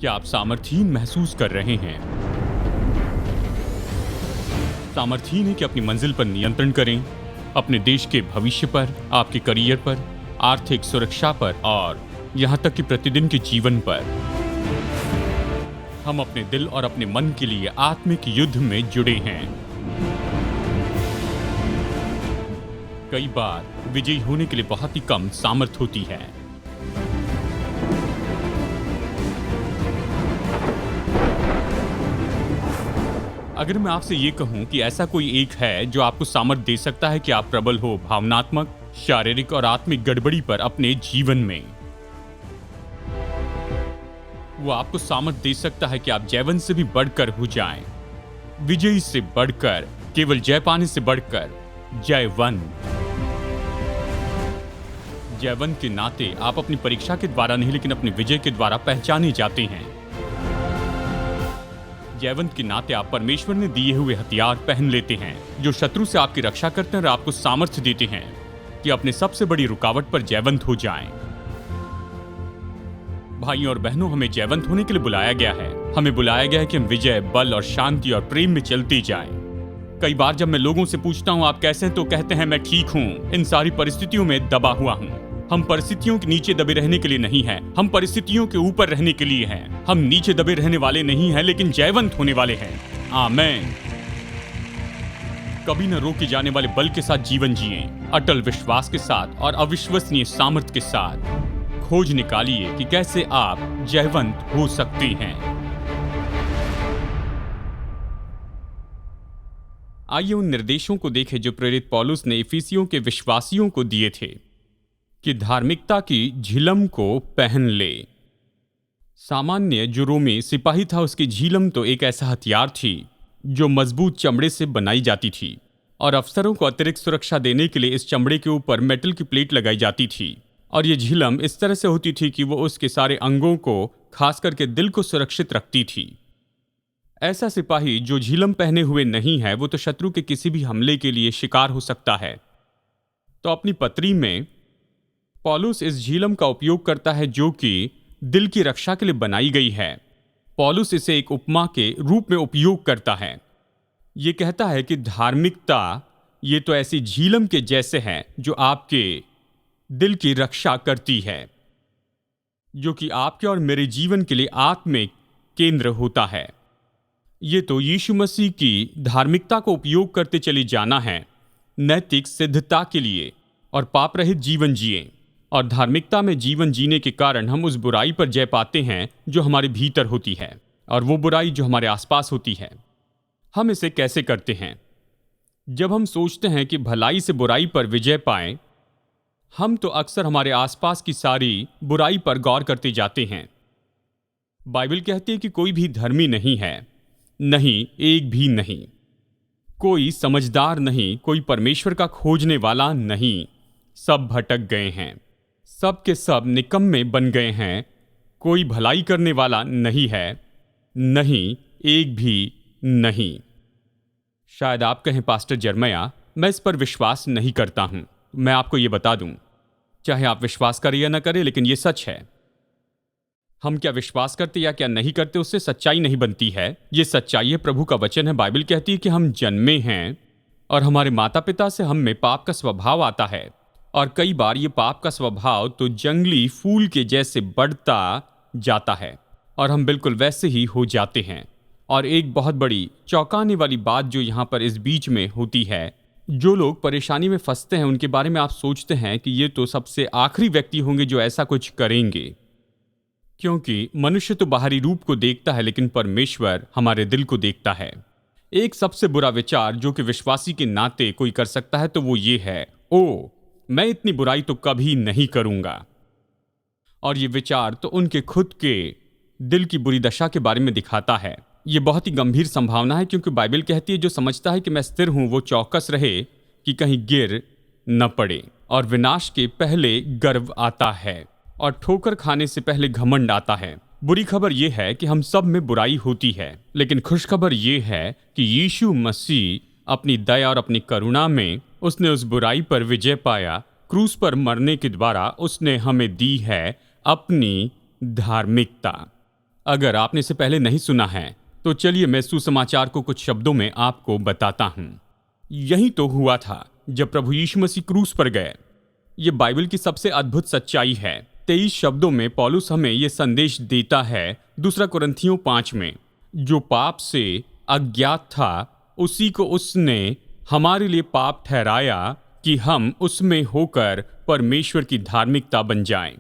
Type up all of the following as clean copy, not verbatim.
क्या आप सामर्थ्यहीन महसूस कर रहे हैं? सामर्थ्यहीन है कि अपनी मंजिल पर नियंत्रण करें, अपने देश के भविष्य पर, आपके करियर पर, आर्थिक सुरक्षा पर और यहाँ तक कि प्रतिदिन के जीवन पर। हम अपने दिल और अपने मन के लिए आत्मिक युद्ध में जुड़े हैं। कई बार विजयी होने के लिए बहुत ही कम सामर्थ्य होती है। अगर मैं आपसे ये कहूं कि ऐसा कोई एक है जो आपको सामर्थ्य दे सकता है कि आप प्रबल हो भावनात्मक, शारीरिक और आत्मिक गड़बड़ी पर अपने जीवन में, वो आपको सामर्थ्य दे सकता है कि आप जयवंत से भी बढ़कर हो जाएं, विजयी से बढ़कर, केवल जय पाने से बढ़कर जयवंत। जयवंत के नाते आप अपनी परीक्षा के द्वारा नहीं लेकिन अपनी विजय के द्वारा पहचाने जाते हैं। जयवंत के नाते आप परमेश्वर ने दिए हुए हथियार पहन लेते हैं जो शत्रु से आपकी रक्षा करते हैं और आपको सामर्थ्य देते हैं कि अपने सबसे बड़ी रुकावट पर जयवंत हो जाएं। भाइयों और बहनों, हमें जयवंत होने के लिए बुलाया गया है। हमें बुलाया गया है कि हम विजय, बल और शांति और प्रेम में चलते जाएं। कई बार जब मैं लोगों से पूछता हूं आप कैसे हैं तो कहते हैं मैं ठीक हूं, इन सारी परिस्थितियों में दबा हुआ हूं। हम परिस्थितियों के नीचे दबे रहने के लिए नहीं हैं, हम परिस्थितियों के ऊपर रहने के लिए हैं। हम नीचे दबे रहने वाले नहीं हैं लेकिन जयवंत होने वाले हैं। आमीन। कभी न रोके जाने वाले बल के साथ जीवन जिएं, अटल विश्वास के साथ और अविश्वसनीय सामर्थ्य के साथ। खोज निकालिए कि कैसे आप जयवंत हो सकते हैं। आइए उन निर्देशों को देखें जो प्रेरित पौलुस ने इफिसियों के विश्वासियों को दिए थे कि धार्मिकता की झिलम को पहन ले। सामान्य जो रोमी सिपाही था उसकी झिलम तो एक ऐसा हथियार थी जो मजबूत चमड़े से बनाई जाती थी और अफसरों को अतिरिक्त सुरक्षा देने के लिए इस चमड़े के ऊपर मेटल की प्लेट लगाई जाती थी और ये झिलम इस तरह से होती थी कि वो उसके सारे अंगों को, खास करके दिल को सुरक्षित रखती थी। ऐसा सिपाही जो झिलम पहने हुए नहीं है वो तो शत्रु के किसी भी हमले के लिए शिकार हो सकता है। तो अपनी पत्री में पौलुस इस झिलम का उपयोग करता है जो कि दिल की रक्षा के लिए बनाई गई है। पौलुस इसे एक उपमा के रूप में उपयोग करता है। ये कहता है कि धार्मिकता ये तो ऐसी झिलम के जैसे है जो आपके दिल की रक्षा करती है, जो कि आपके और मेरे जीवन के लिए आत्मिक केंद्र होता है। ये तो यीशु मसीह की धार्मिकता को उपयोग करते चले जाना है नैतिक सिद्धता के लिए और पाप रहित जीवन जिए। और धार्मिकता में जीवन जीने के कारण हम उस बुराई पर जय पाते हैं जो हमारे भीतर होती है और वो बुराई जो हमारे आसपास होती है। हम इसे कैसे करते हैं? जब हम सोचते हैं कि भलाई से बुराई पर विजय पाएं, हम तो अक्सर हमारे आसपास की सारी बुराई पर गौर करते जाते हैं। बाइबल कहती है कि कोई भी धर्मी नहीं है, नहीं एक भी नहीं, कोई समझदार नहीं, कोई परमेश्वर का खोजने वाला नहीं, सब भटक गए हैं, सब के सब निकम्मे बन गए हैं, कोई भलाई करने वाला नहीं है, नहीं एक भी नहीं। शायद आप कहें पास्टर जर्मया मैं इस पर विश्वास नहीं करता हूं। मैं आपको यह बता दूं, चाहे आप विश्वास करें या ना करें, लेकिन यह सच है। हम क्या विश्वास करते या क्या नहीं करते उससे सच्चाई नहीं बनती है। यह सच्चाई है, प्रभु का वचन है। बाइबल कहती है कि हम जन्मे हैं और हमारे माता पिता से हम में पाप का स्वभाव आता है और कई बार ये पाप का स्वभाव तो जंगली फूल के जैसे बढ़ता जाता है और हम बिल्कुल वैसे ही हो जाते हैं। और एक बहुत बड़ी चौंकाने वाली बात जो यहाँ पर इस बीच में होती है, जो लोग परेशानी में फंसते हैं उनके बारे में आप सोचते हैं कि ये तो सबसे आखिरी व्यक्ति होंगे जो ऐसा कुछ करेंगे, क्योंकि मनुष्य तो बाहरी रूप को देखता है लेकिन परमेश्वर हमारे दिल को देखता है। एक सबसे बुरा विचार जो कि विश्वासी के नाते कोई कर सकता है तो वो ये है, ओ मैं इतनी बुराई तो कभी नहीं करूंगा। और ये विचार तो उनके खुद के दिल की बुरी दशा के बारे में दिखाता है। ये बहुत ही गंभीर संभावना है, क्योंकि बाइबल कहती है जो समझता है कि मैं स्थिर हूं वो चौकस रहे कि कहीं गिर न पड़े। और विनाश के पहले गर्व आता है और ठोकर खाने से पहले घमंड आता है। बुरी खबर यह है कि हम सब में बुराई होती है, लेकिन खुश खबर यह है कि यीशु मसीह अपनी दया और अपनी करुणा में उसने उस बुराई पर विजय पाया। क्रूस पर मरने के द्वारा उसने हमें दी है अपनी धार्मिकता। अगर आपने इसे पहले नहीं सुना है तो चलिए मैं सुसमाचार को कुछ शब्दों में आपको बताता हूं। यही तो हुआ था जब प्रभु यीशु मसीह क्रूस पर गए। ये बाइबल की सबसे अद्भुत सच्चाई है। 23 शब्दों में पौलुस हमें यह संदेश देता है 2 कुरिन्थियों 5 में, जो पाप से अज्ञात था उसी को उसने हमारे लिए पाप ठहराया कि हम उसमें होकर परमेश्वर की धार्मिकता बन जाएं।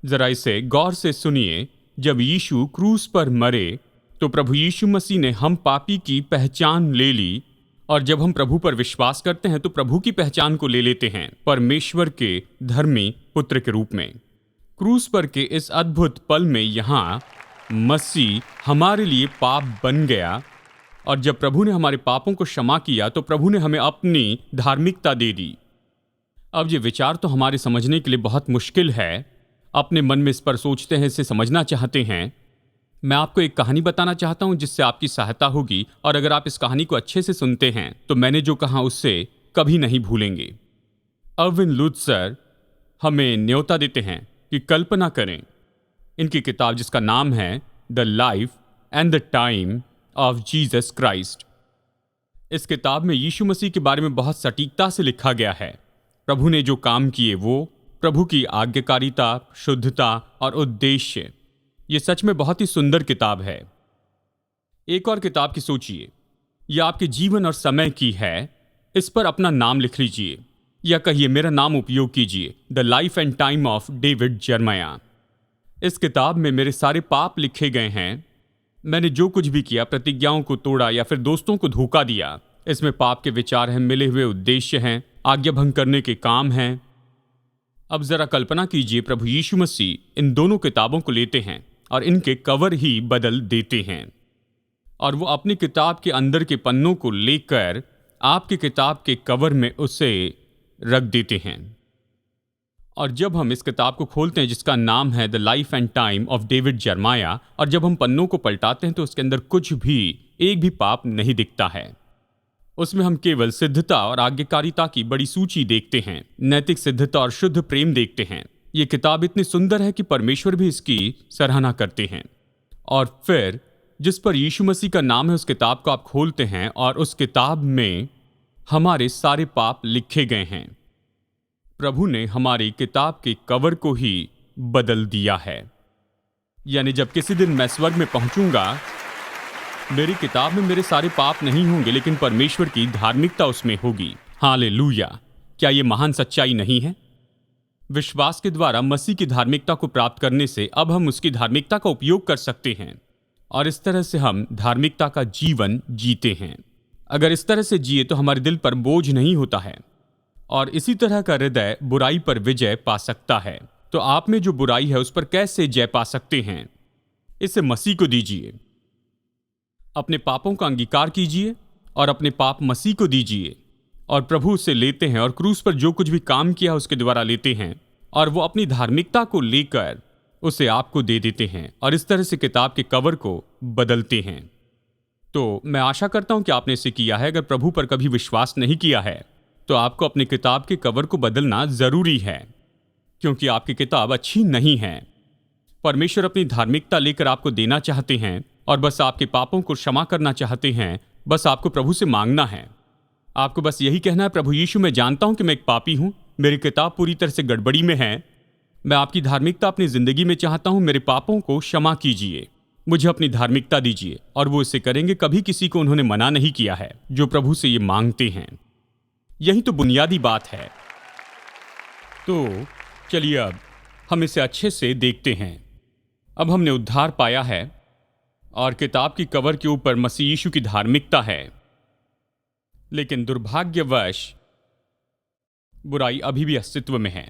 जरा इसे गौर से सुनिए। जब यीशु क्रूस पर मरे तो प्रभु यीशु मसीह ने हम पापी की पहचान ले ली, और जब हम प्रभु पर विश्वास करते हैं तो प्रभु की पहचान को ले लेते हैं परमेश्वर के धर्मी पुत्र के रूप में। क्रूस पर के इस अद्भुत पल में यहाँ मसीह हमारे लिए पाप बन गया, और जब प्रभु ने हमारे पापों को क्षमा किया तो प्रभु ने हमें अपनी धार्मिकता दे दी। अब ये विचार तो हमारे समझने के लिए बहुत मुश्किल है। अपने मन में इस पर सोचते हैं, इसे समझना चाहते हैं। मैं आपको एक कहानी बताना चाहता हूं जिससे आपकी सहायता होगी, और अगर आप इस कहानी को अच्छे से सुनते हैं तो मैंने जो कहा उससे कभी नहीं भूलेंगे। अर्विन लुत्सर हमें न्योता देते हैं कि कल्पना करें। इनकी किताब जिसका नाम है the life and the time of Jesus Christ. इस किताब में यीशु मसीह के बारे में बहुत सटीकता से लिखा गया है। प्रभु ने जो काम किए वो, प्रभु की आज्ञाकारिता, शुद्धता और उद्देश्य। ये सच में बहुत ही सुंदर किताब है। एक और किताब की सोचिए, यह आपके जीवन और समय की है। इस पर अपना नाम लिख लीजिए, या कहिए मेरा नाम उपयोग कीजिए, the life and time of David Jeremiah. इस किताब में मेरे सारे पाप लिखे गए हैं। मैंने जो कुछ भी किया, प्रतिज्ञाओं को तोड़ा या फिर दोस्तों को धोखा दिया, इसमें पाप के विचार हैं, मिले हुए उद्देश्य हैं, आज्ञा भंग करने के काम हैं। अब जरा कल्पना कीजिए, प्रभु यीशु मसीह इन दोनों किताबों को लेते हैं और इनके कवर ही बदल देते हैं, और वो अपनी किताब के अंदर के पन्नों को लेकर आपकी किताब के कवर में उसे रख देते हैं। और जब हम इस किताब को खोलते हैं जिसका नाम है the life and time of David Jeremiah, और जब हम पन्नों को पलटाते हैं तो उसके अंदर कुछ भी, एक भी पाप नहीं दिखता है। उसमें हम केवल सिद्धता और आज्ञाकारिता की बड़ी सूची देखते हैं, नैतिक सिद्धता और शुद्ध प्रेम देखते हैं। ये किताब इतनी सुंदर है कि परमेश्वर भी इसकी सराहना करते हैं। और फिर जिस पर यीशु मसीह का नाम है, उस किताब को आप खोलते हैं और उस किताब में हमारे सारे पाप लिखे गए हैं। प्रभु ने हमारी किताब के कवर को ही बदल दिया है। यानी जब किसी दिन मैं स्वर्ग में पहुंचूंगा, मेरी किताब में मेरे सारे पाप नहीं होंगे, लेकिन परमेश्वर की धार्मिकता उसमें होगी। हालेलुया! क्या ये महान सच्चाई नहीं है? विश्वास के द्वारा मसीह की धार्मिकता को प्राप्त करने से अब हम उसकी धार्मिकता का उपयोग कर सकते हैं, और इस तरह से हम धार्मिकता का जीवन जीते हैं। अगर इस तरह से जिए तो हमारे दिल पर बोझ नहीं होता है, और इसी तरह का हृदय बुराई पर विजय पा सकता है। तो आप में जो बुराई है उस पर कैसे जय पा सकते हैं? इसे मसीह को दीजिए। अपने पापों का अंगीकार कीजिए और अपने पाप मसीह को दीजिए, और प्रभु उसे लेते हैं और क्रूस पर जो कुछ भी काम किया उसके द्वारा लेते हैं, और वो अपनी धार्मिकता को लेकर उसे आपको दे देते हैं, और इस तरह से किताब के कवर को बदलते हैं। तो मैं आशा करता हूं कि आपने इसे किया है। अगर प्रभु पर कभी विश्वास नहीं किया है तो आपको अपनी किताब के कवर को बदलना जरूरी है, क्योंकि आपकी किताब अच्छी नहीं है। परमेश्वर अपनी धार्मिकता लेकर आपको देना चाहते हैं, और बस आपके पापों को क्षमा करना चाहते हैं। बस आपको प्रभु से मांगना है। आपको बस यही कहना है, प्रभु यीशु मैं जानता हूं कि मैं एक पापी हूं, मेरी किताब पूरी तरह से गड़बड़ी में है, मैं आपकी धार्मिकता अपनी जिंदगी में चाहता हूं, मेरे पापों को क्षमा कीजिए, मुझे अपनी धार्मिकता दीजिए। और वो इसे करेंगे। कभी किसी को उन्होंने मना नहीं किया है जो प्रभु से ये मांगते हैं। यही तो बुनियादी बात है। तो चलिए अब हम इसे अच्छे से देखते हैं। अब हमने उद्धार पाया है और किताब की कवर के ऊपर मसीह यीशु की धार्मिकता है, लेकिन दुर्भाग्यवश बुराई अभी भी अस्तित्व में है।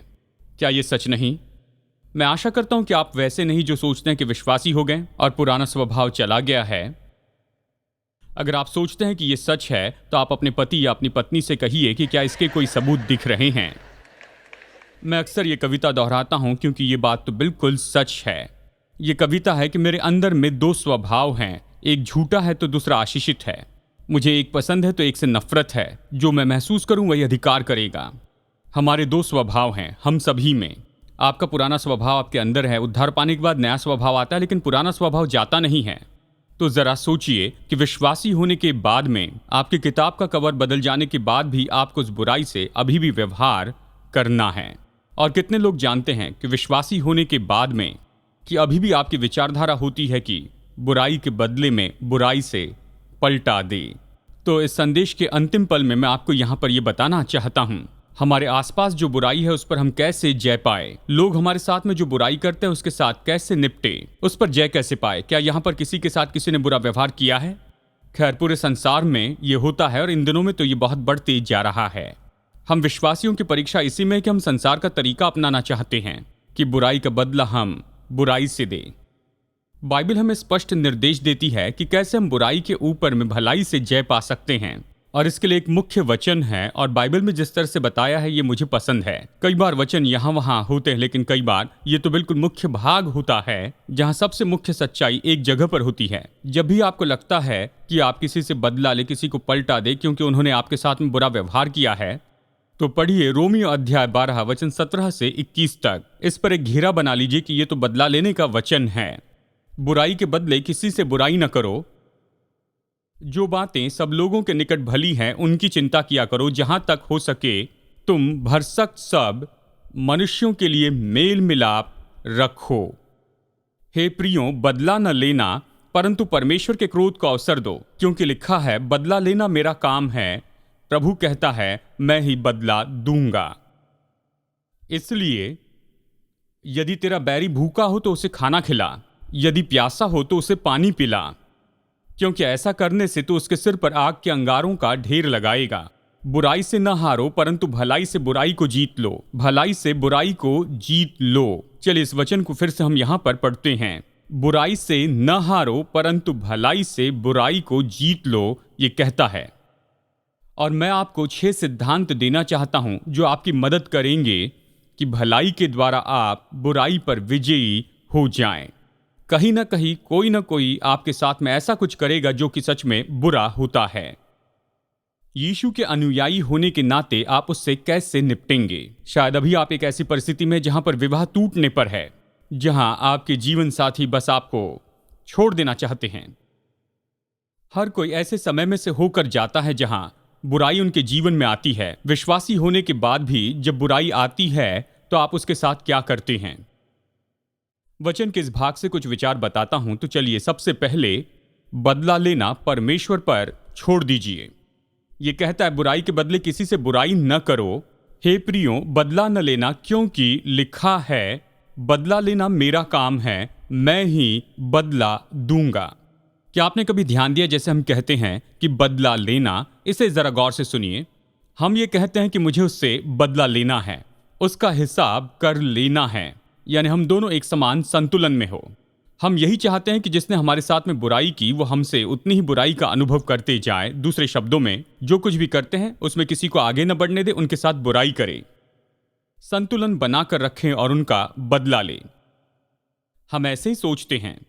क्या यह सच नहीं? मैं आशा करता हूं कि आप वैसे नहीं जो सोचते हैं कि विश्वासी हो गए और पुराना स्वभाव चला गया है। अगर आप सोचते हैं कि यह सच है तो आप अपने पति या अपनी पत्नी से कहिए कि क्या इसके कोई सबूत दिख रहे हैं। मैं अक्सर ये कविता दोहराता हूं क्योंकि ये बात तो बिल्कुल सच है। ये कविता है कि मेरे अंदर में दो स्वभाव हैं, एक झूठा है तो दूसरा आशीषित है। मुझे एक पसंद है तो एक से नफरत है। जो मैं महसूस करूं वही अधिकार करेगा। हमारे दो स्वभाव हैं हम सभी में। आपका पुराना स्वभाव आपके अंदर है, उद्धार पाने के बाद नया स्वभाव आता है, लेकिन पुराना स्वभाव जाता नहीं है। तो जरा सोचिए कि विश्वासी होने के बाद में, आपकी किताब का कवर बदल जाने के बाद भी आपको उस बुराई से अभी भी व्यवहार करना है। और कितने लोग जानते हैं कि विश्वासी होने के बाद में कि अभी भी आपकी विचारधारा होती है कि बुराई के बदले में बुराई से पलटा दे। तो इस संदेश के अंतिम पल में मैं आपको यहाँ पर यह बताना चाहता हूँ, हमारे आसपास जो बुराई है उस पर हम कैसे जय पाए। लोग हमारे साथ में जो बुराई करते हैं उसके साथ कैसे निपटे, उस पर जय कैसे पाए। क्या यहाँ पर किसी के साथ किसी ने बुरा व्यवहार किया है? खैर, पूरे संसार में ये होता है और इन दिनों में तो ये बहुत बढ़ते जा रहा है। हम विश्वासियों की परीक्षा इसी में है कि हम संसार का तरीका अपनाना चाहते हैं कि बुराई का बदला हम बुराई से दें। बाइबल हमें स्पष्ट निर्देश देती है कि कैसे हम बुराई के ऊपर में भलाई से जय पा सकते हैं, और इसके लिए एक मुख्य वचन है। और बाइबल में जिस तरह से बताया है ये मुझे पसंद है। कई बार वचन यहाँ वहाँ होते हैं, लेकिन कई बार ये तो बिल्कुल मुख्य भाग होता है जहाँ सबसे मुख्य सच्चाई एक जगह पर होती है। जब भी आपको लगता है कि आप किसी से बदला ले, किसी को पलटा दे क्योंकि उन्होंने आपके साथ में बुरा व्यवहार किया है, तो पढ़िए रोमियो अध्याय 12 वचन 17 से 21 तक। इस पर एक घेरा बना लीजिए कि ये तो बदला लेने का वचन है। बुराई के बदले किसी से बुराई न करो। जो बातें सब लोगों के निकट भली हैं उनकी चिंता किया करो। जहां तक हो सके तुम भरसक सब मनुष्यों के लिए मेल मिलाप रखो। हे प्रियो, बदला न लेना परंतु परमेश्वर के क्रोध को अवसर दो, क्योंकि लिखा है, बदला लेना मेरा काम है, प्रभु कहता है, मैं ही बदला दूंगा। इसलिए यदि तेरा बैरी भूखा हो तो उसे खाना खिला, यदि प्यासा हो तो उसे पानी पिला, क्योंकि ऐसा करने से तो उसके सिर पर आग के अंगारों का ढेर लगाएगा। बुराई से न हारो परंतु भलाई से बुराई को जीत लो, भलाई से बुराई को जीत लो। चलिए इस वचन को फिर से हम यहां पर पढ़ते हैं। बुराई से न हारो परंतु भलाई से बुराई को जीत लो, ये कहता है। और मैं आपको 6 सिद्धांत देना चाहता हूं जो आपकी मदद करेंगे कि भलाई के द्वारा आप बुराई पर विजयी हो जाएं। कहीं ना कहीं कोई ना कोई आपके साथ में ऐसा कुछ करेगा जो कि सच में बुरा होता है। यीशु के अनुयायी होने के नाते आप उससे कैसे निपटेंगे? शायद अभी आप एक ऐसी परिस्थिति में जहां पर विवाह टूटने पर है, जहां आपके जीवन साथी बस आपको छोड़ देना चाहते हैं। हर कोई ऐसे समय में से होकर जाता है जहां बुराई उनके जीवन में आती है। विश्वासी होने के बाद भी जब बुराई आती है तो आप उसके साथ क्या करते हैं? वचन के इस भाग से कुछ विचार बताता हूं। तो चलिए, सबसे पहले बदला लेना परमेश्वर पर छोड़ दीजिए। यह कहता है, बुराई के बदले किसी से बुराई न करो। हे प्रियो, बदला न लेना, क्योंकि लिखा है, बदला लेना मेरा काम है, मैं ही बदला दूंगा। क्या आपने कभी ध्यान दिया, जैसे हम कहते हैं कि बदला लेना, इसे जरा गौर से सुनिए। हम ये कहते हैं कि मुझे उससे बदला लेना है, उसका हिसाब कर लेना है, यानी हम दोनों एक समान संतुलन में हो। हम यही चाहते हैं कि जिसने हमारे साथ में बुराई की वो हमसे उतनी ही बुराई का अनुभव करते जाए। दूसरे शब्दों में, जो कुछ भी करते हैं उसमें किसी को आगे न बढ़ने दे, उनके साथ बुराई करे, संतुलन बनाकर रखें और उनका बदला लें। हम ऐसे ही सोचते हैं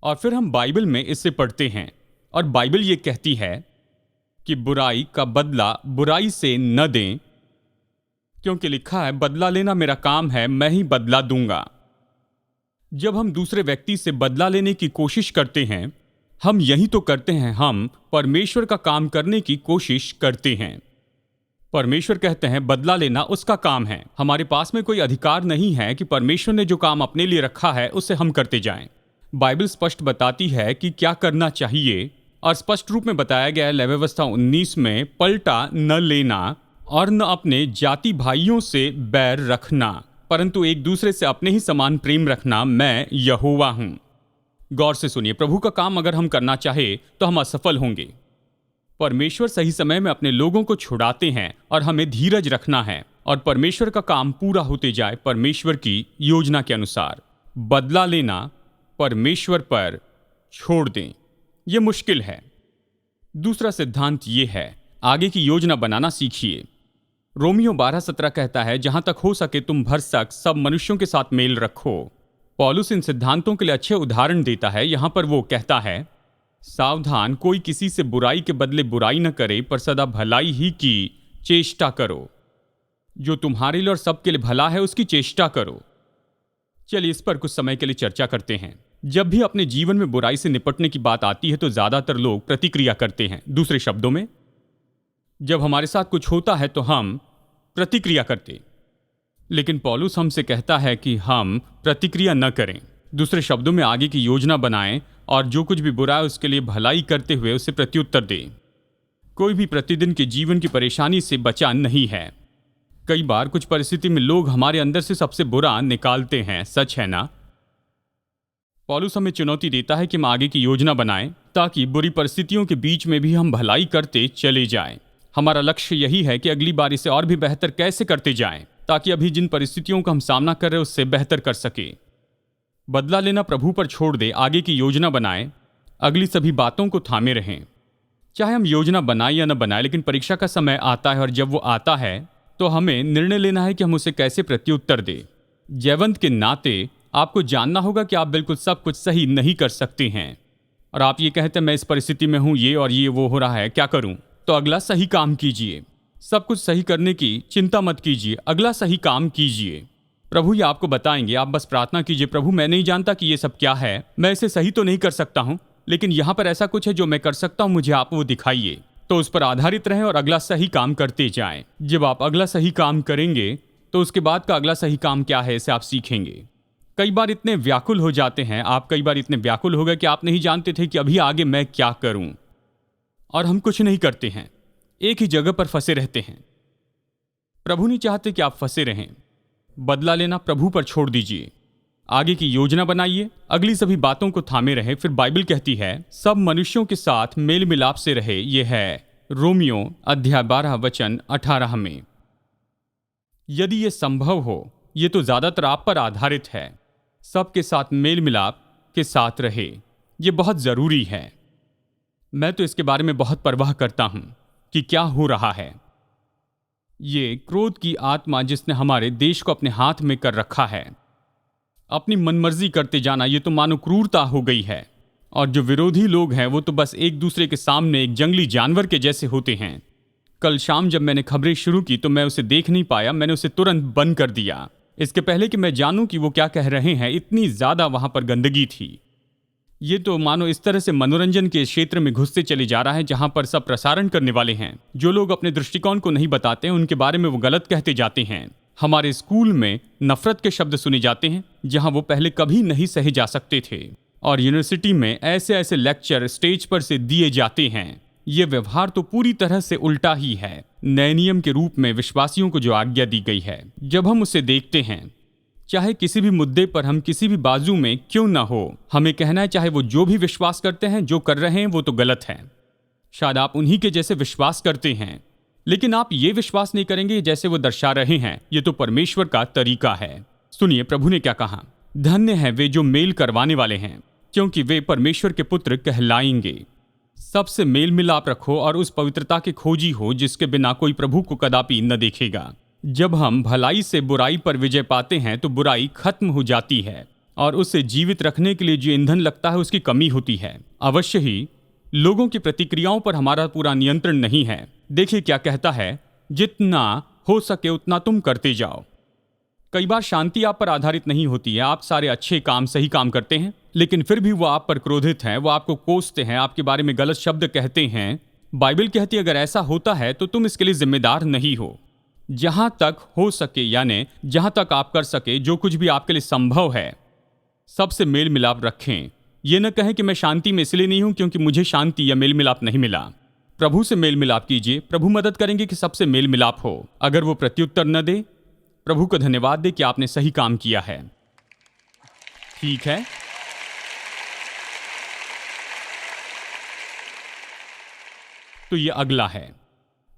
और फिर हम बाइबल में इससे पढ़ते हैं, और बाइबल ये कहती है कि बुराई का बदला बुराई से न दें, क्योंकि लिखा है, बदला लेना मेरा काम है, मैं ही बदला दूंगा। जब हम दूसरे व्यक्ति से बदला लेने की कोशिश करते हैं, हम यही तो करते हैं, हम परमेश्वर का काम करने की कोशिश करते हैं। परमेश्वर कहते हैं बदला लेना उसका काम है। हमारे पास में कोई अधिकार नहीं है कि परमेश्वर ने जो काम अपने लिए रखा है उसे हम करते जाएं। बाइबल स्पष्ट बताती है कि क्या करना चाहिए, और स्पष्ट रूप में बताया गया है लेवी व्यवस्था 19 में, पलटा न लेना और न अपने जाति भाइयों से बैर रखना, परंतु एक दूसरे से अपने ही समान प्रेम रखना, मैं यहोवा हूं। गौर से सुनिए, प्रभु का काम अगर हम करना चाहे तो हम असफल होंगे। परमेश्वर सही समय में अपने लोगों को छुड़ाते हैं और हमें धीरज रखना है और परमेश्वर का काम पूरा होते जाए परमेश्वर की योजना के अनुसार। बदला लेना परमेश्वर पर छोड़ दें, यह मुश्किल है। दूसरा सिद्धांत यह है, आगे की योजना बनाना सीखिए। रोमियो 12:17 कहता है, जहां तक हो सके तुम भरसक सब मनुष्यों के साथ मेल रखो। पौलुस इन सिद्धांतों के लिए अच्छे उदाहरण देता है। यहां पर वो कहता है, सावधान, कोई किसी से बुराई के बदले बुराई न करे, पर सदा भलाई ही की चेष्टा करो। जो तुम्हारे लिए और सबके लिए भला है उसकी चेष्टा करो। चलिए इस पर कुछ समय के लिए चर्चा करते हैं। जब भी अपने जीवन में बुराई से निपटने की बात आती है तो ज्यादातर लोग प्रतिक्रिया करते हैं। दूसरे शब्दों में, जब हमारे साथ कुछ होता है तो हम प्रतिक्रिया करते, लेकिन पौलुस हमसे कहता है कि हम प्रतिक्रिया न करें। दूसरे शब्दों में, आगे की योजना बनाएं और जो कुछ भी बुरा है उसके लिए भलाई करते हुए उसे प्रत्युत्तर दें। कोई भी प्रतिदिन के जीवन की परेशानी से बचा नहीं है। कई बार कुछ परिस्थिति में लोग हमारे अंदर से सबसे बुरा निकालते हैं, सच है ना? पौलुस हमें चुनौती देता है कि हम आगे की योजना बनाएं ताकि बुरी परिस्थितियों के बीच में भी हम भलाई करते चले जाएं। हमारा लक्ष्य यही है कि अगली बार इसे और भी बेहतर कैसे करते जाएं, ताकि अभी जिन परिस्थितियों का हम सामना कर रहे हैं उससे बेहतर कर सके। बदला लेना प्रभु पर छोड़ दे, आगे की योजना बनाएं, अगली सभी बातों को थामे रहें। चाहे हम योजना बनाएं या न बनाएं, लेकिन परीक्षा का समय आता है और जब वो आता है तो हमें निर्णय लेना है कि हम उसे कैसे प्रत्युत्तर दें। जयवंत के नाते आपको जानना होगा कि आप बिल्कुल सब कुछ सही नहीं कर सकते हैं और आप ये कहते हैं मैं इस परिस्थिति में हूं, ये और ये वो हो रहा है, क्या करूं? तो अगला सही काम कीजिए। सब कुछ सही करने की चिंता मत कीजिए, अगला सही काम कीजिए। प्रभु ये आपको बताएंगे। आप बस प्रार्थना कीजिए, प्रभु मैं नहीं जानता कि ये सब क्या है, मैं इसे सही तो नहीं कर सकता हूं, लेकिन यहां पर ऐसा कुछ है जो मैं कर सकता हूं, मुझे आप वो दिखाइए। तो उस पर आधारित रहें और अगला सही काम करते जाएं। जब आप अगला सही काम करेंगे तो उसके बाद का अगला सही काम क्या है इसे आप सीखेंगे। कई बार इतने व्याकुल हो जाते हैं, आप कई बार इतने व्याकुल हो गए कि आप नहीं जानते थे कि अभी आगे मैं क्या करूं, और हम कुछ नहीं करते हैं, एक ही जगह पर फंसे रहते हैं। प्रभु नहीं चाहते कि आप फंसे रहें। बदला लेना प्रभु पर छोड़ दीजिए, आगे की योजना बनाइए, अगली सभी बातों को थामे रहे। फिर बाइबल कहती है सब मनुष्यों के साथ मेल मिलाप से रहे। यह है रोमियो अध्याय 12 वचन 18 में। यदि यह संभव हो, यह तो ज्यादातर आप पर आधारित है, सबके साथ मेल मिलाप के साथ रहे। यह बहुत जरूरी है। मैं तो इसके बारे में बहुत परवाह करता हूं कि क्या हो रहा है। ये क्रोध की आत्मा जिसने हमारे देश को अपने हाथ में कर रखा है, अपनी मनमर्जी करते जाना, ये तो मानो क्रूरता हो गई है। और जो विरोधी लोग हैं वो तो बस एक दूसरे के सामने एक जंगली जानवर के जैसे होते हैं। कल शाम जब मैंने खबरें शुरू की तो मैं उसे देख नहीं पाया, मैंने उसे तुरंत बंद कर दिया, इसके पहले कि मैं जानूं कि वो क्या कह रहे हैं। इतनी ज्यादा वहां पर गंदगी थी। ये तो मानो इस तरह से मनोरंजन के क्षेत्र में घुसते चले जा रहा है जहां पर सब प्रसारण करने वाले हैं, जो लोग अपने दृष्टिकोण को नहीं बताते हैं उनके बारे में वो गलत कहते जाते हैं। हमारे स्कूल में नफरत के शब्द सुने जाते हैं जहां वो पहले कभी नहीं सहे जा सकते थे, और यूनिवर्सिटी में ऐसे ऐसे लेक्चर स्टेज पर से दिए जाते हैं। ये व्यवहार तो पूरी तरह से उल्टा ही है। नए नियम के रूप में विश्वासियों को जो आज्ञा दी गई है, जब हम उसे देखते हैं, चाहे किसी भी मुद्दे पर हम किसी भी बाजू में क्यों ना हो, हमें कहना है चाहे वो जो भी विश्वास करते हैं, जो कर रहे हैं वो तो गलत है। शायद आप उन्हीं के जैसे विश्वास करते हैं, लेकिन आप ये विश्वास नहीं करेंगे जैसे वो दर्शा रहे हैं। ये तो परमेश्वर का तरीका है। सुनिए प्रभु ने क्या कहा, धन्य है वे जो मेल करवाने वाले हैं, क्योंकि वे परमेश्वर के पुत्र कहलाएंगे। सबसे मेल मिलाप रखो और उस पवित्रता के खोजी हो जिसके बिना कोई प्रभु को कदापि न देखेगा। जब हम भलाई से बुराई पर विजय पाते हैं तो बुराई खत्म हो जाती है और उसे जीवित रखने के लिए जो ईंधन लगता है उसकी कमी होती है। अवश्य ही लोगों की प्रतिक्रियाओं पर हमारा पूरा नियंत्रण नहीं है। देखिए क्या कहता है, जितना हो सके उतना तुम करते जाओ। कई बार शांति आप पर आधारित नहीं होती है। आप सारे अच्छे काम, सही काम करते हैं, लेकिन फिर भी वो आप पर क्रोधित हैं, वो आपको कोसते हैं, आपके बारे में गलत शब्द कहते हैं। बाइबल कहती है अगर ऐसा होता है तो तुम इसके लिए जिम्मेदार नहीं हो। जहां तक हो सके, यानी जहां तक आप कर सके, जो कुछ भी आपके लिए संभव है, सबसे मेल मिलाप रखें। यह न कहें कि मैं शांति में इसलिए नहीं हूं क्योंकि मुझे शांति या मेल मिलाप नहीं मिला। प्रभु से मेल मिलाप कीजिए, प्रभु मदद करेंगे कि सबसे मेल मिलाप हो। अगर वो प्रत्युत्तर न दे, प्रभु को धन्यवाद दे कि आपने सही काम किया है। ठीक है, तो ये अगला है,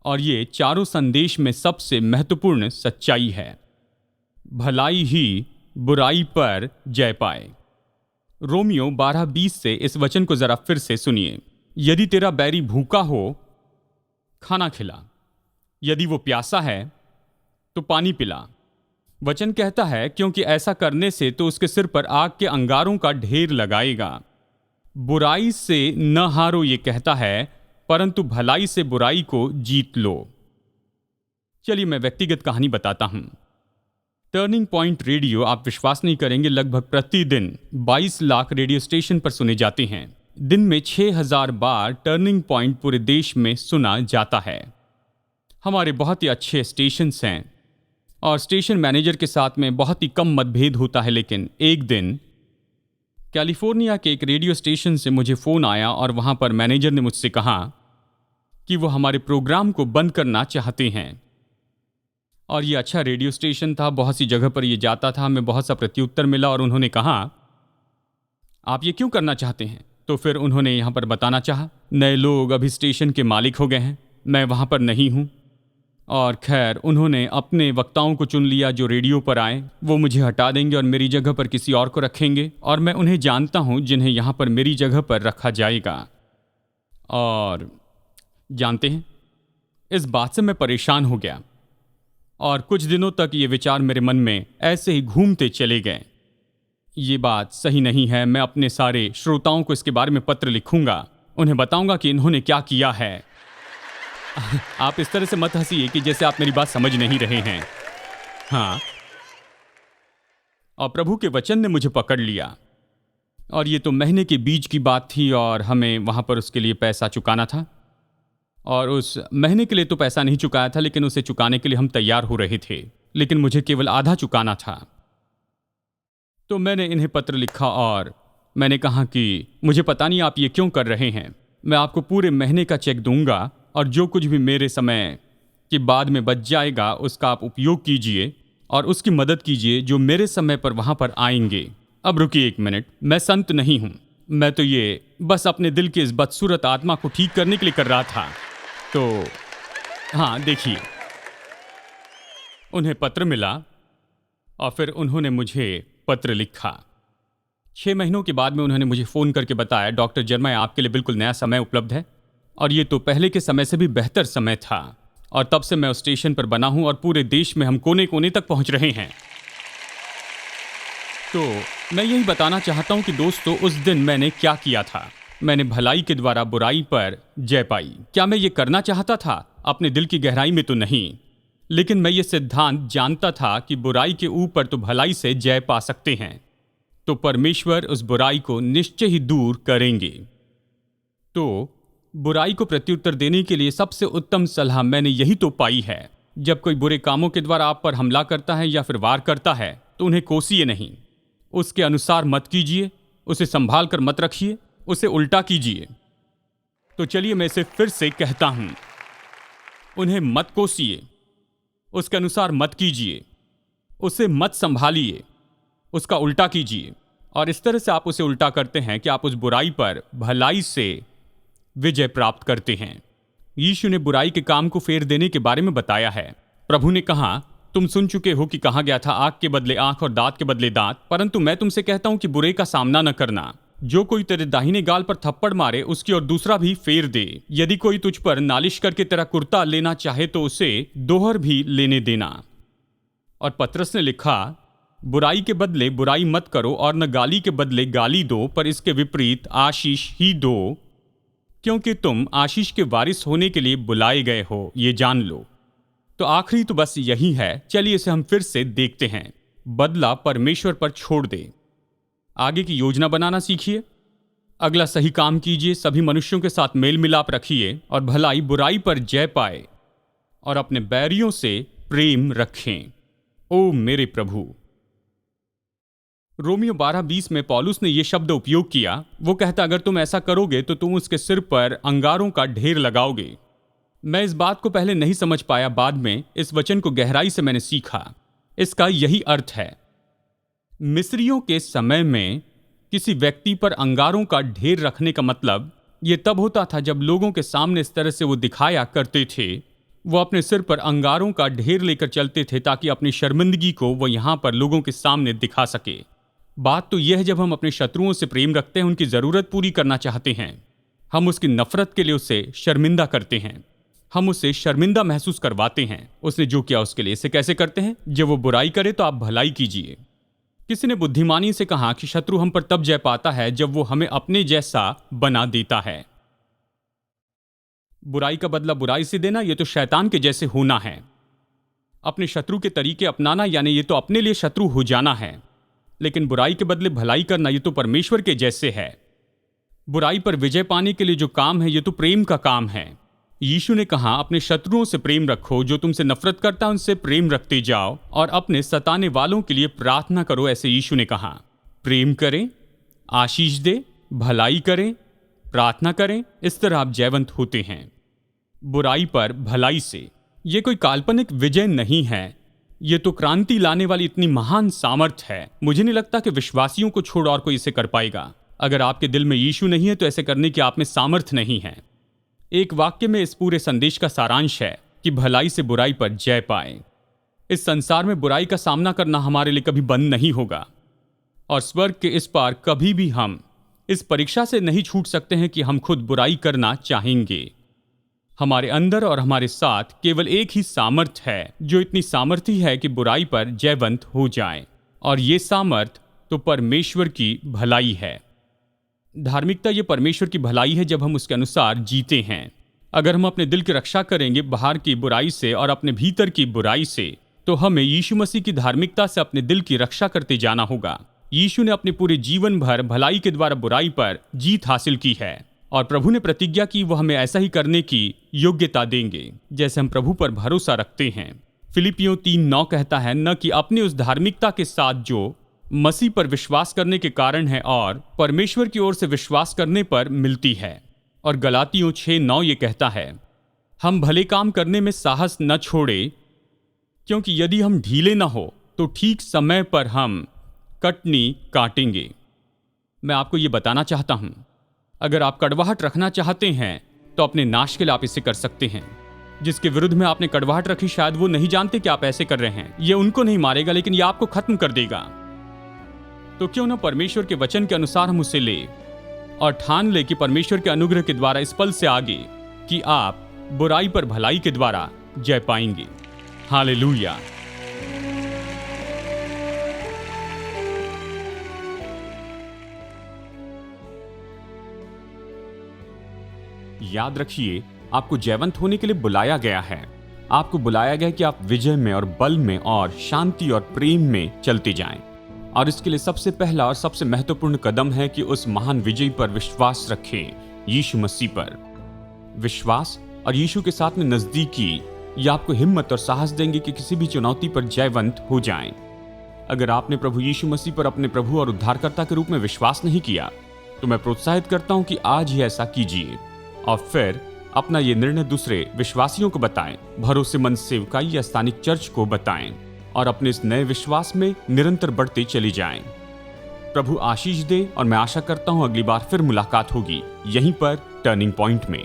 और ये चारों संदेश में सबसे महत्वपूर्ण सच्चाई है। भलाई ही बुराई पर जय पाए। रोमियो 12:20 से इस वचन को जरा फिर से सुनिए। यदि तेरा बैरी भूखा हो, खाना खिला, यदि वो प्यासा है तो पानी पिला। वचन कहता है क्योंकि ऐसा करने से तो उसके सिर पर आग के अंगारों का ढेर लगाएगा। बुराई से न हारो, ये कहता है, परंतु भलाई से बुराई को जीत लो। चलिए मैं व्यक्तिगत कहानी बताता हूं। टर्निंग पॉइंट रेडियो, आप विश्वास नहीं करेंगे, लगभग प्रतिदिन 22 लाख रेडियो स्टेशन पर सुने जाते हैं। दिन में 6000 बार टर्निंग पॉइंट पूरे देश में सुना जाता है। हमारे बहुत ही अच्छे स्टेशंस हैं और स्टेशन मैनेजर के साथ में बहुत ही कम मतभेद होता है। लेकिन एक दिन कैलिफोर्निया के एक रेडियो स्टेशन से मुझे फ़ोन आया और वहाँ पर मैनेजर ने मुझसे कहा कि वो हमारे प्रोग्राम को बंद करना चाहते हैं। और ये अच्छा रेडियो स्टेशन था, बहुत सी जगह पर ये जाता था, हमें बहुत सा प्रत्युत्तर मिला और उन्होंने कहा आप ये क्यों करना चाहते हैं। तो फिर उन्होंने यहाँ पर बताना चाहा, नए लोग अभी स्टेशन के मालिक हो गए हैं, मैं वहाँ पर नहीं हूँ। और खैर उन्होंने अपने वक्ताओं को चुन लिया जो रेडियो पर आए, वो मुझे हटा देंगे और मेरी जगह पर किसी और को रखेंगे, और मैं उन्हें जानता हूँ जिन्हें यहाँ पर मेरी जगह पर रखा जाएगा। और जानते हैं, इस बात से मैं परेशान हो गया और कुछ दिनों तक ये विचार मेरे मन में ऐसे ही घूमते चले गए। ये बात सही नहीं है, मैं अपने सारे श्रोताओं को इसके बारे में पत्र लिखूंगा, उन्हें बताऊंगा कि इन्होंने क्या किया है। आप इस तरह से मत हंसिए कि जैसे आप मेरी बात समझ नहीं रहे हैं। हाँ, और प्रभु के वचन ने मुझे पकड़ लिया। और ये तो महीने के बीच की बात थी और हमें वहाँ पर उसके लिए पैसा चुकाना था। और उस महीने के लिए तो पैसा नहीं चुकाया था, लेकिन उसे चुकाने के लिए हम तैयार हो रहे थे, लेकिन मुझे केवल आधा चुकाना था। तो मैंने इन्हें पत्र लिखा और मैंने कहा कि मुझे पता नहीं आप ये क्यों कर रहे हैं, मैं आपको पूरे महीने का चेक दूंगा और जो कुछ भी मेरे समय के बाद में बच जाएगा उसका आप उपयोग कीजिए और उसकी मदद कीजिए जो मेरे समय पर वहाँ पर आएंगे। अब रुकिए एक मिनट, मैं संत नहीं हूँ, मैं तो ये बस अपने दिल की इस बदसूरत आत्मा को ठीक करने के लिए कर रहा था। तो हाँ देखिए, उन्हें पत्र मिला और फिर उन्होंने मुझे पत्र लिखा। 6 महीनों के बाद में उन्होंने मुझे फ़ोन करके बताया, डॉक्टर जर्मया आपके लिए बिल्कुल नया समय उपलब्ध है। और ये तो पहले के समय से भी बेहतर समय था और तब से मैं उस स्टेशन पर बना हूं और पूरे देश में हम कोने कोने तक पहुंच रहे हैं। तो मैं यही बताना चाहता हूं कि दोस्तों, उस दिन मैंने क्या किया था। मैंने भलाई के द्वारा बुराई पर जय पाई। क्या मैं ये करना चाहता था? अपने दिल की गहराई में तो नहीं, लेकिन मैं ये सिद्धांत जानता था कि बुराई के ऊपर तो भलाई से जय पा सकते हैं, तो परमेश्वर उस बुराई को निश्चय ही दूर करेंगे। तो बुराई को प्रत्युत्तर देने के लिए सबसे उत्तम सलाह मैंने यही तो पाई है। जब कोई बुरे कामों के द्वारा आप पर हमला करता है या फिर वार करता है तो उन्हें कोसिए नहीं, उसके अनुसार मत कीजिए, उसे संभाल कर मत रखिए, उसे उल्टा कीजिए। तो चलिए मैं इसे फिर से कहता हूं, उन्हें मत कोसिए, उसके अनुसार मत कीजिए, उसे मत संभालिए, उसका उल्टा कीजिए। और इस तरह से आप उसे उल्टा करते हैं कि आप उस बुराई पर भलाई से विजय प्राप्त करते हैं। यीशु ने बुराई के काम को फेर देने के बारे में बताया है। प्रभु ने कहा, तुम सुन चुके हो कि कहा गया था, आंख के बदले आंख और दांत के बदले दांत, परंतु मैं तुमसे कहता हूं कि बुरे का सामना न करना। जो कोई तेरे दाहिने गाल पर थप्पड़ मारे उसकी और दूसरा भी फेर दे। यदि कोई तुझ पर नालिश करके तेरा कुर्ता लेना चाहे तो उसे दोहर भी लेने देना। और पतरस ने लिखा, बुराई के बदले बुराई मत करो और न गाली के बदले गाली दो, पर इसके विपरीत आशीष ही दो, क्योंकि तुम आशीष के वारिस होने के लिए बुलाए गए हो, ये जान लो। तो आखिरी तो बस यही है। चलिए इसे हम फिर से देखते हैं। बदला परमेश्वर पर छोड़ दे। आगे की योजना बनाना सीखिए, अगला सही काम कीजिए, सभी मनुष्यों के साथ मेल मिलाप रखिए और भलाई बुराई पर जय पाए और अपने बैरियों से प्रेम रखें। ओ मेरे प्रभु। रोमियो 12:20 में पौलुस ने यह शब्द उपयोग किया। वो कहता, अगर तुम ऐसा करोगे तो तुम उसके सिर पर अंगारों का ढेर लगाओगे। मैं इस बात को पहले नहीं समझ पाया, बाद में इस वचन को गहराई से मैंने सीखा। इसका यही अर्थ है। मिस्रियों के समय में किसी व्यक्ति पर अंगारों का ढेर रखने का मतलब यह तब होता था जब लोगों के सामने इस तरह से वो दिखाया करते थे। वो अपने सिर पर अंगारों का ढेर लेकर चलते थे ताकि अपनी शर्मिंदगी को वो यहाँ पर लोगों के सामने दिखा सके। बात तो यह है, जब हम अपने शत्रुओं से प्रेम रखते हैं, उनकी ज़रूरत पूरी करना चाहते हैं, हम उसकी नफरत के लिए उसे शर्मिंदा करते हैं, हम उसे शर्मिंदा महसूस करवाते हैं उसने जो किया उसके लिए। इसे कैसे करते हैं? जब वो बुराई करे तो आप भलाई कीजिए। किसी ने बुद्धिमानी से कहा कि शत्रु हम पर तब जय पाता है जब वो हमें अपने जैसा बना देता है। बुराई का बदला बुराई से देना, यह तो शैतान के जैसे होना है। अपने शत्रु के तरीके अपनाना यानी ये तो अपने लिए शत्रु हो जाना है, लेकिन बुराई के बदले भलाई करना ये तो परमेश्वर के जैसे है। बुराई पर विजय पाने के लिए जो काम है ये तो प्रेम का काम है। यीशु ने कहा, अपने शत्रुओं से प्रेम रखो, जो तुमसे नफरत करता है उनसे प्रेम रखते जाओ और अपने सताने वालों के लिए प्रार्थना करो। ऐसे यीशु ने कहा, प्रेम करें, आशीष दे, भलाई करें, प्रार्थना करें, इस तरह आप जयवंत होते हैं। बुराई पर भलाई से ये कोई काल्पनिक विजय नहीं है, ये तो क्रांति लाने वाली इतनी महान सामर्थ्य है। मुझे नहीं लगता कि विश्वासियों को छोड़ और कोई इसे कर पाएगा। अगर आपके दिल में यीशु नहीं है तो ऐसे करने की आप में सामर्थ्य नहीं है। एक वाक्य में इस पूरे संदेश का सारांश है कि भलाई से बुराई पर जय पाए। इस संसार में बुराई का सामना करना हमारे लिए कभी बंद नहीं होगा और स्वर्ग के इस पार कभी भी हम इस परीक्षा से नहीं छूट सकते हैं कि हम खुद बुराई करना चाहेंगे। हमारे अंदर और हमारे साथ केवल एक ही सामर्थ्य है जो इतनी सामर्थ्य है कि बुराई पर जयवंत हो जाए, और ये सामर्थ्य तो परमेश्वर की भलाई है। धार्मिकता ये परमेश्वर की भलाई है जब हम उसके अनुसार जीते हैं। अगर हम अपने दिल की रक्षा करेंगे बाहर की बुराई से और अपने भीतर की बुराई से, तो हमें यीशु मसीह की धार्मिकता से अपने दिल की रक्षा करते जाना होगा। यीशु ने अपने पूरे जीवन भर भलाई के द्वारा बुराई पर जीत हासिल की है और प्रभु ने प्रतिज्ञा की वो हमें ऐसा ही करने की योग्यता देंगे जैसे हम प्रभु पर भरोसा रखते हैं। फिलिपियों 3:9 कहता है, न कि अपनी उस धार्मिकता के साथ जो मसीह पर विश्वास करने के कारण है और परमेश्वर की ओर से विश्वास करने पर मिलती है। और गलातियों 6:9 ये कहता है, हम भले काम करने में साहस न छोड़े, क्योंकि यदि हम ढीले न हो तो ठीक समय पर हम कटनी काटेंगे। मैं आपको ये बताना चाहता हूं, अगर आप कड़वाहट रखना चाहते हैं तो अपने नाश के लिए आप इसे कर सकते हैं। जिसके विरुद्ध में आपने कड़वाहट रखी, शायद वो नहीं जानते कि आप ऐसे कर रहे हैं। ये उनको नहीं मारेगा, लेकिन ये आपको खत्म कर देगा। तो क्यों ना परमेश्वर के वचन के अनुसार हम उसे ले और ठान ले कि परमेश्वर के अनुग्रह के द्वारा इस पल से आगे कि आप बुराई पर भलाई के द्वारा जय पाएंगे। हालेलुया। याद रखिए, आपको जयवंत होने के लिए बुलाया गया है। आपको बुलाया गया कि आप विजय में और बल में और शांति और प्रेम में चलते जाएं। और इसके लिए सबसे पहला और सबसे महत्वपूर्ण कदम है कि उस महान विजय पर विश्वास रखें, यीशु मसीह पर। विश्वास और यीशु के साथ में नजदीकी ये आपको हिम्मत और साहस देंगे कि किसी भी चुनौती पर जयवंत हो जाएं। अगर आपने प्रभु यीशु मसीह पर अपने प्रभु और उद्धारकर्ता के रूप में विश्वास नहीं किया, तो मैं प्रोत्साहित करता हूं कि आज ही ऐसा कीजिए और फिर अपना ये निर्णय दूसरे विश्वासियों को बताएं, भरोसेमंद सेवकाई या स्थानिक चर्च को बताएं और अपने इस नए विश्वास में निरंतर बढ़ते चले जाएं। प्रभु आशीष दे और मैं आशा करता हूं अगली बार फिर मुलाकात होगी यहीं पर टर्निंग पॉइंट में।